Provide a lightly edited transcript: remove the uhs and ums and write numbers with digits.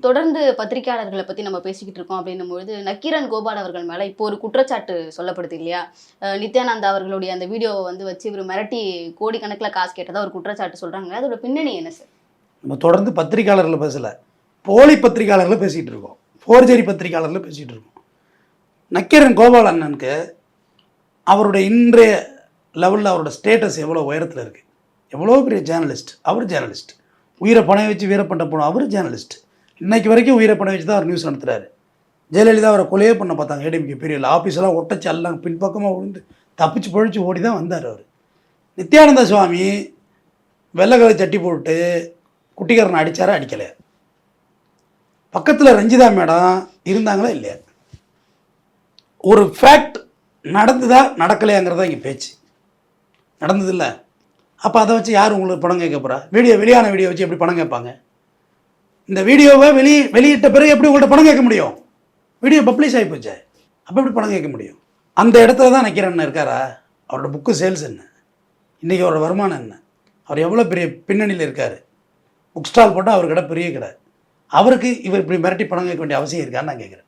தொடர்ந்து பத்திரிகையாளர்களை பத்தி நம்ம பேசிக்கிட்டு இருக்கோம் அப்படின்னும்பொழுது நக்கீரன் கோபால் அவர்கள் மேல இப்போ ஒரு குற்றச்சாட்டு சொல்லப்படுது இல்லையா? நித்யானந்தா அவர்களுடைய அந்த வீடியோவை வச்சு இவர் மிரட்டி கோடிக்கணக்கில் காசு கேட்டதா ஒரு குற்றச்சாட்டு சொல்றாங்க. அதோட பின்னணி என்ன சார்? நம்ம தொடர்ந்து பத்திரிகையாளர்களை பேசல, போலி பத்திரிகையாளர்களை பேசிகிட்டு இருக்கோம், ஃபோர்ஜரி பத்திரிகையாளர்களை பேசிகிட்டு இருக்கோம். நக்கீரன் கோபால் அண்ணனுக்கு அவருடைய இன்றைய லெவலில் அவரோட ஸ்டேட்டஸ் எவ்வளோ உயரத்தில் இருக்குது, எவ்வளோ பெரிய ஜேர்னலிஸ்ட். அவர் ஜேர்னலிஸ்ட், உயிரை பணம் வச்சு வீரப்பட்ட போனோம். அவர் ஜேர்னலிஸ்ட், இன்னைக்கு வரைக்கும் உயிரை பணம் வச்சு தான் அவர் நியூஸ் நடத்துகிறாரு. ஜெயலலிதா அவரை கொலையே பண்ண பார்த்தாங்க, ஏடிஎம்கே பீரியடில் ஆஃபீஸெல்லாம் ஒட்டச்சு எல்லாம் பின்பக்கமாக விழுந்து தப்பிச்சு பொழிச்சு ஓடி தான் வந்தார் அவர். நித்யானந்த சுவாமி வெள்ளைக்கலை சட்டி போட்டு குட்டிக்காரனை அடித்தாரா அடிக்கலையா? பக்கத்தில் ரஞ்சிதா மேடம் இருந்தாங்களா இல்லையா? ஒரு ஃபேக்ட் நடந்துதா நடக்கலையாங்கிறதா இங்கே பேச்சு. நடந்ததில்ல, அப்போ அதை வச்சு யார் உங்களுக்கு பணம் கேட்க போகிறா? வெளியான வீடியோ வச்சு எப்படி பணம் கேட்பாங்க? இந்த வீடியோவை வெளியிட்ட பிறகு எப்படி உங்கள்கிட்ட பணம் கேட்க முடியும்? வீடியோ பப்ளிஷ் ஆகி போச்சு, அப்போ எப்படி பணம் கேட்க முடியும்? அந்த இடத்துல தான் நக்கீரன் இருக்காரா? அவரோட புக்கு சேல்ஸ் என்ன, இன்றைக்கி அவரோட வருமானம் என்ன, அவர் எவ்வளோ பெரிய பின்னணியில் இருக்கார்? புக் ஸ்டால் போட்டால் அவர் கடை பெரிய கடை. அவருக்கு இவர் இப்படி மிரட்டி பணம் கேட்க வேண்டிய அவசியம் இருக்கான்னு நான் கேட்குறேன்.